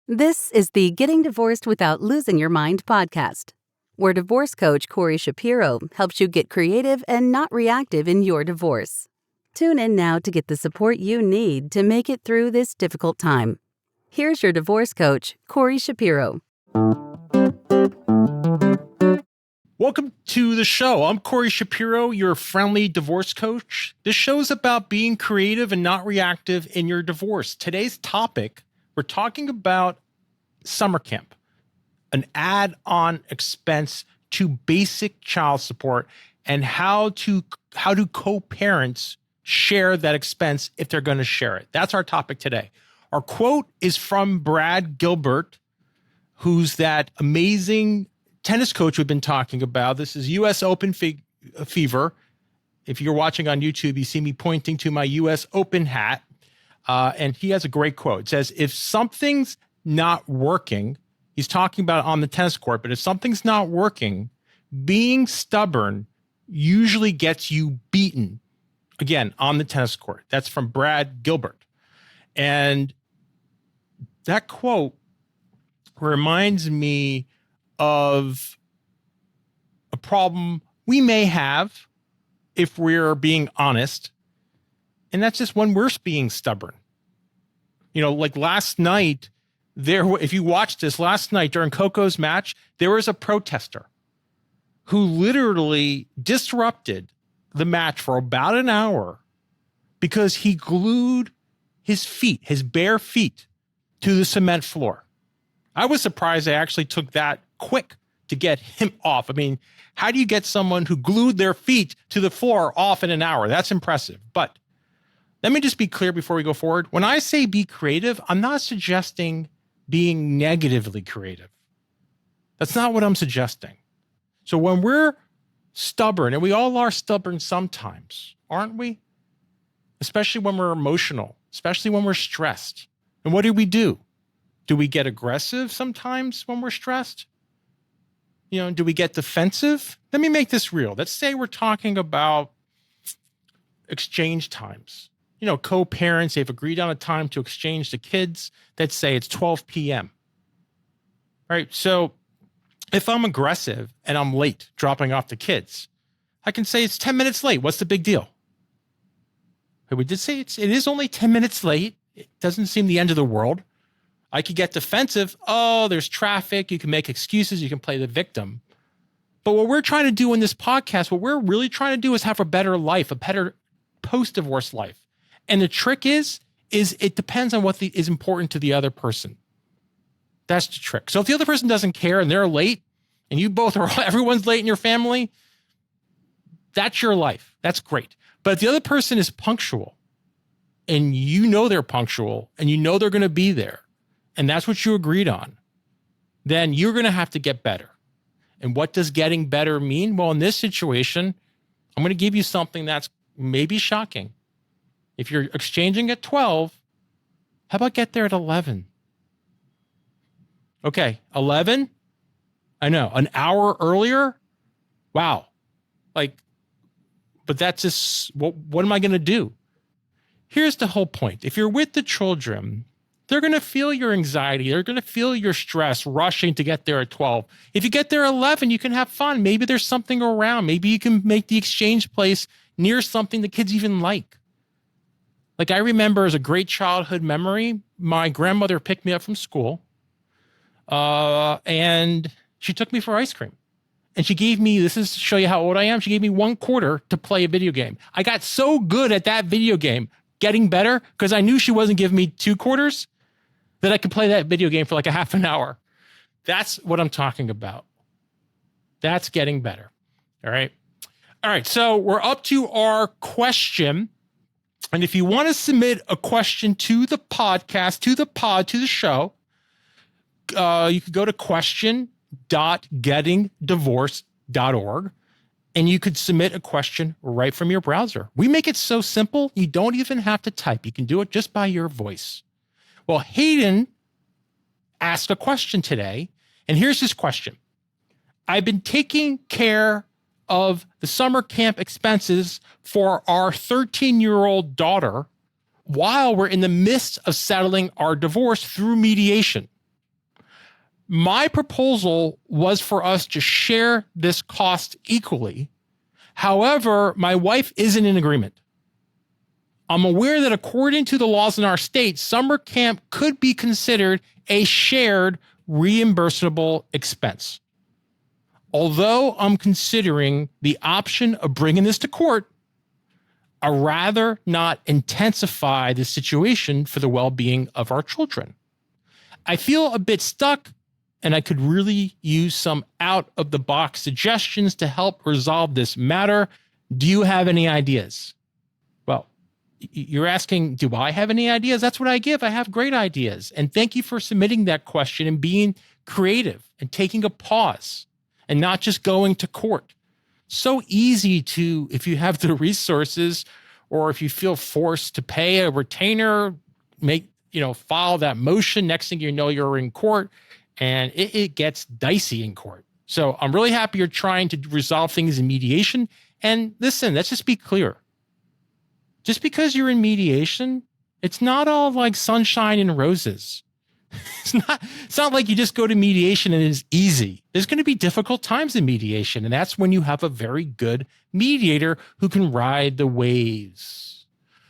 This is the Getting Divorced Without Losing Your Mind podcast, where divorce coach Corey Shapiro helps you get creative and not reactive in your divorce. Tune in now to get the support you need to make it through this difficult time. Here's your divorce coach, Corey Shapiro. Welcome to the show. I'm Corey Shapiro, your friendly divorce coach. This show is about being creative and not reactive in your divorce. Today's topic, we're talking about summer camp, an add-on expense to basic child support, and how do co-parents share that expense if they're going to share it. That's our topic today. Our quote is from Brad Gilbert, who's that amazing tennis coach we've been talking about. This is U.S. Open fever. If you're watching on YouTube, you see me pointing to my U.S. Open hat. And he has a great quote. It says, if something's not working, he's talking about on the tennis court, but if something's not working, being stubborn usually gets you beaten. Again, on the tennis court. That's from Brad Gilbert. And that quote reminds me of a problem we may have if we're being honest. And that's just when we're being stubborn. You know, like last night, if you watched this last night during Coco's match, there was a protester who literally disrupted the match for about an hour because he glued his feet, his bare feet, to the cement floor. I was surprised they actually took that quick to get him off. I mean, how do you get someone who glued their feet to the floor off in an hour? That's impressive. But let me just be clear before we go forward. When I say be creative, I'm not suggesting being negatively creative. That's not what I'm suggesting. So when we're stubborn, and we all are stubborn sometimes, aren't we? Especially when we're emotional, especially when we're stressed. And what do? Do we get aggressive sometimes when we're stressed? You know, do we get defensive? Let me make this real. Let's say we're talking about exchange times. You know, co-parents, they've agreed on a time to exchange the kids. Let's say it's 12 p.m. Right? So if I'm aggressive and I'm late dropping off the kids, I can say it's 10 minutes late. What's the big deal? But we did say it is only 10 minutes late. It doesn't seem the end of the world. I could get defensive. Oh, there's traffic. You can make excuses. You can play the victim. But what we're trying to do in this podcast, what we're really trying to do is have a better life, a better post-divorce life. And the trick is it depends on what is important to the other person. That's the trick. So if the other person doesn't care and they're late and you both are, everyone's late in your family, that's your life. That's great. But if the other person is punctual and you know they're punctual and you know they're going to be there, and that's what you agreed on, then you're going to have to get better. And what does getting better mean? Well, in this situation, I'm going to give you something that's maybe shocking. If you're exchanging at 12, how about get there at 11? Okay, 11? I know, an hour earlier? Wow. But that's just, what am I going to do? Here's the whole point. If you're with the children, they're going to feel your anxiety. They're going to feel your stress rushing to get there at 12. If you get there at 11, you can have fun. Maybe there's something around. Maybe you can make the exchange place near something the kids even like. Like I remember as a great childhood memory, my grandmother picked me up from school and she took me for ice cream. And she gave me, this is to show you how old I am, she gave me $1 to play a video game. I got so good at that video game, getting better, because I knew she wasn't giving me $2, that I could play that video game for like a half an hour. That's what I'm talking about. That's getting better. All right. All right. So we're up to our question. And if you want to submit a question to the podcast, to the show, you could go to question.gettingdivorced.org and you could submit a question right from your browser. We make it so simple, you don't even have to type. You can do it just by your voice. Well, Hayden asked a question today, and here's his question. I've been taking care of the summer camp expenses for our 13-year-old daughter while we're in the midst of settling our divorce through mediation. My proposal was for us to share this cost equally. However, my wife isn't in agreement. I'm aware that according to the laws in our state, summer camp could be considered a shared reimbursable expense. Although I'm considering the option of bringing this to court, I'd rather not intensify the situation for the well-being of our children. I feel a bit stuck, and I could really use some out-of-the-box suggestions to help resolve this matter. Do you have any ideas? Well, you're asking, do I have any ideas? That's what I give. I have great ideas. And thank you for submitting that question and being creative and taking a pause and not just going to court. So easy to, if you have the resources or if you feel forced to pay a retainer, file that motion. Next thing you know, you're in court, and it gets dicey in court. So I'm really happy you're trying to resolve things in mediation. And listen, let's just be clear. Just because you're in mediation, it's not all like sunshine and roses. It's not like you just go to mediation and it's easy. There's going to be difficult times in mediation, and that's when you have a very good mediator who can ride the waves.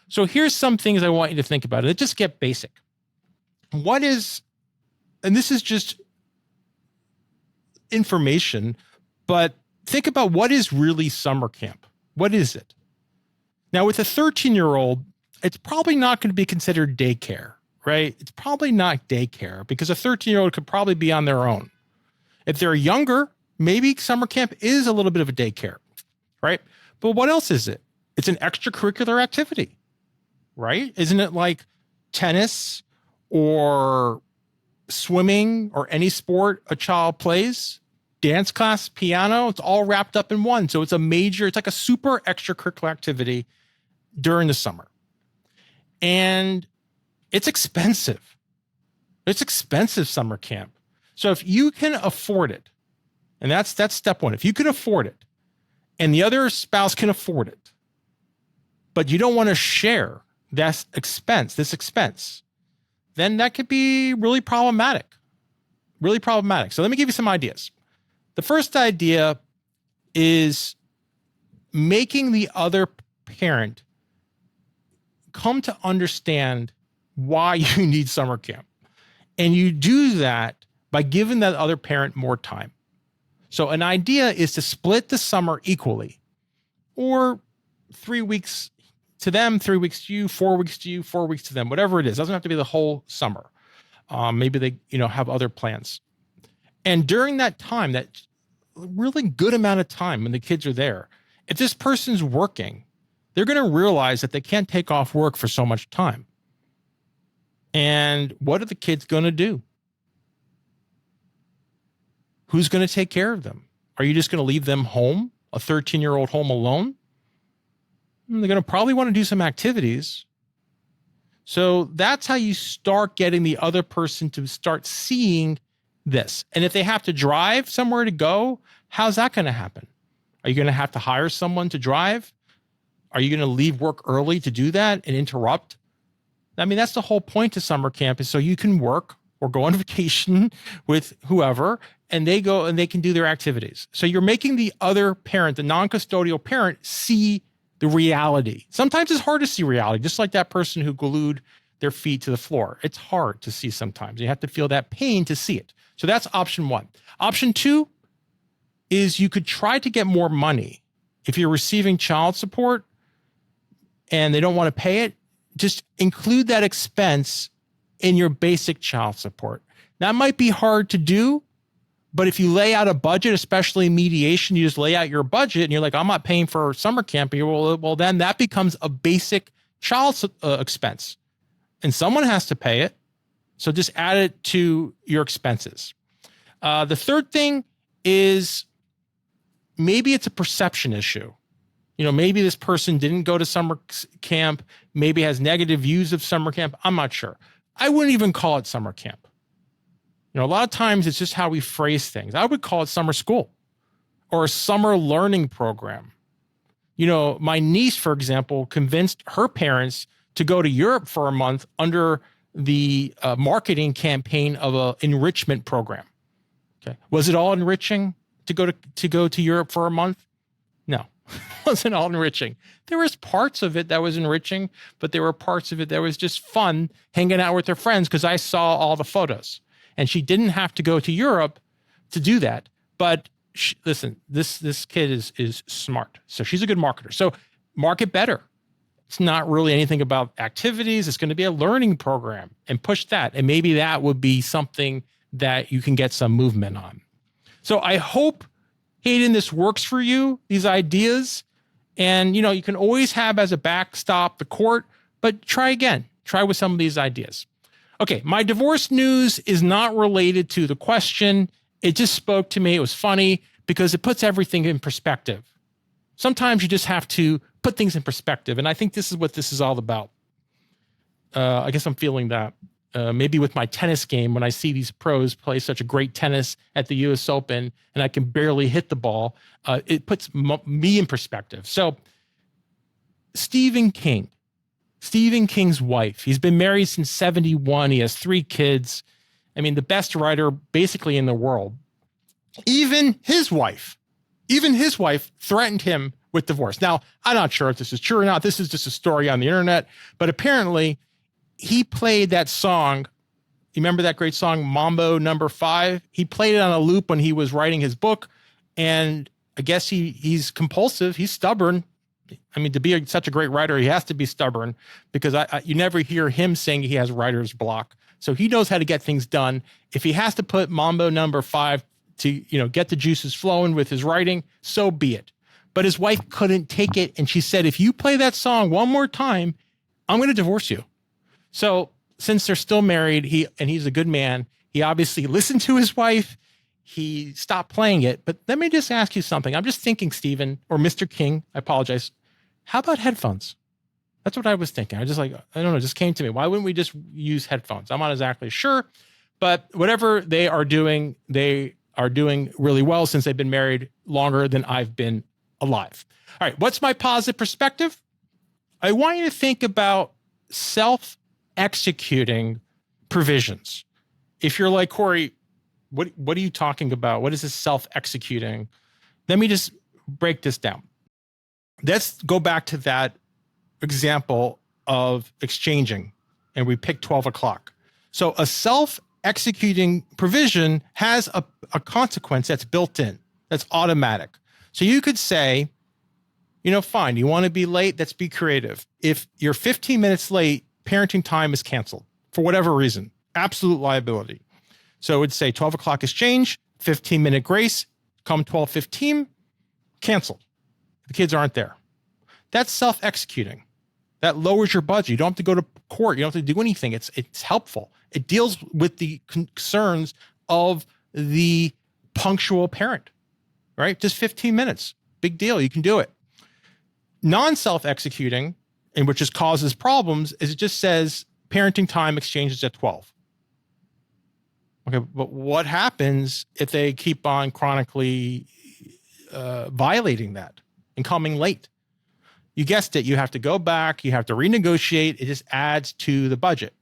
So here's some things I want you to think about. Let's just get basic. And this is just information, but think about what is really summer camp. What is it? Now, with a 13-year-old, it's probably not going to be considered daycare. Right? It's probably not daycare because a 13-year-old could probably be on their own. If they're younger, maybe summer camp is a little bit of a daycare, right? But what else is it? It's an extracurricular activity, right? Isn't it like tennis or swimming or any sport a child plays? Dance class, piano, it's all wrapped up in one. So it's like a super extracurricular activity during the summer. And it's expensive. It's expensive, summer camp. So if you can afford it, and that's step one, if you can afford it and the other spouse can afford it, but you don't want to share this expense, then that could be really problematic. Really problematic. So let me give you some ideas. The first idea is making the other parent come to understand why you need summer camp. And you do that by giving that other parent more time. So an idea is to split the summer equally, or 3 weeks to them, 3 weeks to you, 4 weeks to you, 4 weeks to them, whatever it is. It doesn't have to be the whole summer. Maybe they, have other plans. And during that time, that really good amount of time when the kids are there, if this person's working, they're going to realize that they can't take off work for so much time. And what are the kids going to do? Who's going to take care of them? Are you just going to leave them home, a 13-year-old home alone? They're going to probably want to do some activities. So that's how you start getting the other person to start seeing this. And if they have to drive somewhere to go, how's that going to happen? Are you going to have to hire someone to drive? Are you going to leave work early to do that and interrupt? I mean, that's the whole point to summer camp, is so you can work or go on vacation with whoever, and they go and they can do their activities. So you're making the other parent, the non-custodial parent, see the reality. Sometimes it's hard to see reality, just like that person who glued their feet to the floor. It's hard to see sometimes. You have to feel that pain to see it. So that's option one. Option two is you could try to get more money. If you're receiving child support and they don't want to pay it, just include that expense in your basic child support. That might be hard to do, but if you lay out a budget, especially mediation, you just lay out your budget and you're like, I'm not paying for summer camp. And you're, well, then that becomes a basic child expense and someone has to pay it. So just add it to your expenses. The third thing is maybe it's a perception issue. Maybe this person didn't go to summer camp, maybe has negative views of summer camp. I'm not sure. I wouldn't even call it summer camp. A lot of times it's just how we phrase things. I would call it summer school or a summer learning program. My niece, for example, convinced her parents to go to Europe for a month under the marketing campaign of an enrichment program. Okay. Was it all enriching to go to Europe for a month? No, it wasn't all enriching. There was parts of it that was enriching, but there were parts of it that was just fun hanging out with her friends because I saw all the photos. And she didn't have to go to Europe to do that. But listen, this kid is smart. So she's a good marketer. So market better. It's not really anything about activities. It's going to be a learning program, and push that. And maybe that would be something that you can get some movement on. So I hope, Hayden, this works for you, these ideas. And, you can always have as a backstop the court, but try again. Try with some of these ideas. Okay, my divorce news is not related to the question. It just spoke to me. It was funny because it puts everything in perspective. Sometimes you just have to put things in perspective. And I think this is what this is all about. I guess I'm feeling that. Maybe with my tennis game, when I see these pros play such a great tennis at the US Open and I can barely hit the ball, it puts me in perspective. So Stephen King's wife, he's been married since 1971. He has 3 kids. I mean, the best writer basically in the world. Even his wife threatened him with divorce. Now, I'm not sure if this is true or not. This is just a story on the internet, but apparently he played that song. You remember that great song, Mambo No. 5? He played it on a loop when he was writing his book. And I guess he's compulsive. He's stubborn. I mean, to be such a great writer, he has to be stubborn because you never hear him saying he has writer's block. So he knows how to get things done. If he has to put Mambo No. 5 to, get the juices flowing with his writing, so be it. But his wife couldn't take it. And she said, if you play that song one more time, I'm going to divorce you. So since they're still married, he's a good man. He obviously listened to his wife. He stopped playing it. But let me just ask you something. I'm just thinking, Stephen, or Mr. King, I apologize. How about headphones? That's what I was thinking. I don't know, it just came to me. Why wouldn't we just use headphones? I'm not exactly sure. But whatever they are doing really well since they've been married longer than I've been alive. All right, what's my positive perspective? I want you to think about self-executing provisions. If you're like, Corey, what are you talking about? What is this self-executing? Let me just break this down. Let's go back to that example of exchanging, and we picked 12 o'clock. So a self-executing provision has a consequence that's built in, that's automatic. So you could say, fine, you want to be late? Let's be creative. If you're 15 minutes late, parenting time is canceled for whatever reason, absolute liability. So it would say 12 o'clock exchange, 15-minute grace, come 12:15, canceled. The kids aren't there. That's self-executing. That lowers your budget. You don't have to go to court. You don't have to do anything. It's helpful. It deals with the concerns of the punctual parent, right? Just 15 minutes. Big deal. You can do it. Non-self-executing, and which just causes problems, is it just says parenting time exchanges at 12. Okay, but what happens if they keep on chronically violating that and coming late? You guessed it. You have to go back. You have to renegotiate. It just adds to the budget.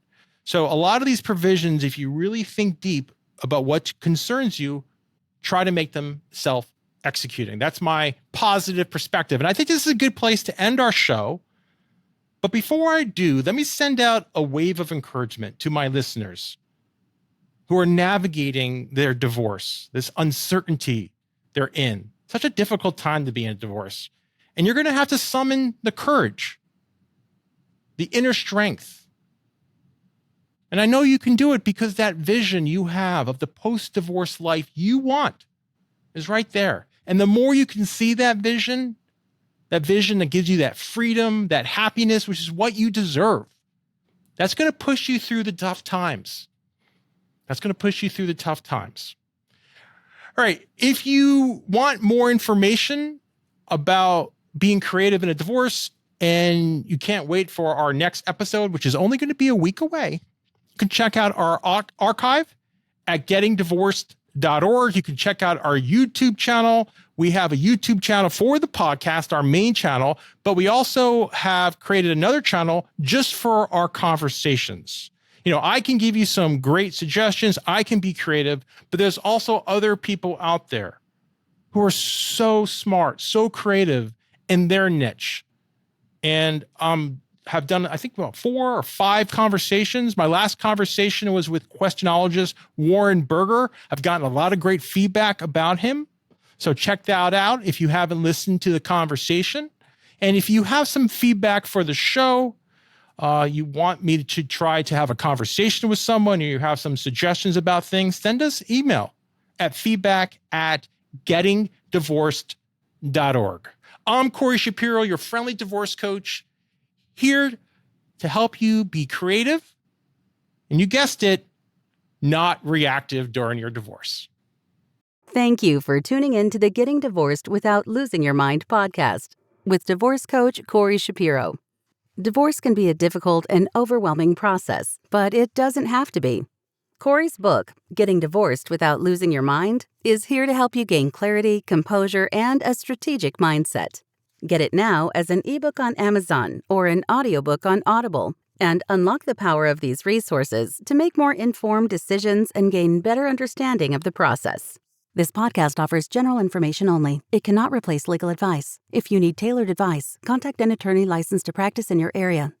So a lot of these provisions, if you really think deep about what concerns you, try to make them self-executing. That's my positive perspective. And I think this is a good place to end our show. But before I do, let me send out a wave of encouragement to my listeners who are navigating their divorce, this uncertainty they're in. Such a difficult time to be in a divorce. And you're going to have to summon the courage, the inner strength. And I know you can do it because that vision you have of the post-divorce life you want is right there. And the more you can see that vision that gives you that freedom, that happiness, which is what you deserve, that's going to push you through the tough times. All right. If you want more information about being creative in a divorce and you can't wait for our next episode, which is only going to be a week away, you can check out our archive at gettingdivorced.org. You can check out our YouTube channel. We have a YouTube channel for the podcast, our main channel, but we also have created another channel just for our conversations. I can give you some great suggestions. I can be creative, but there's also other people out there who are so smart, so creative in their niche. And have done, I think, about 4 or 5 conversations. My last conversation was with questionologist Warren Berger. I've gotten a lot of great feedback about him. So check that out if you haven't listened to the conversation. And if you have some feedback for the show, you want me to try to have a conversation with someone, or you have some suggestions about things, send us email at feedback@gettingdivorced.org. I'm Corey Shapiro, your friendly divorce coach, here to help you be creative, and you guessed it, not reactive during your divorce. Thank you for tuning in to the Getting Divorced Without Losing Your Mind podcast with divorce coach Corey Shapiro. Divorce can be a difficult and overwhelming process, but it doesn't have to be. Corey's book, Getting Divorced Without Losing Your Mind, is here to help you gain clarity, composure, and a strategic mindset. Get it now as an ebook on Amazon or an audiobook on Audible, and unlock the power of these resources to make more informed decisions and gain better understanding of the process. This podcast offers general information only. It cannot replace legal advice. If you need tailored advice, contact an attorney licensed to practice in your area.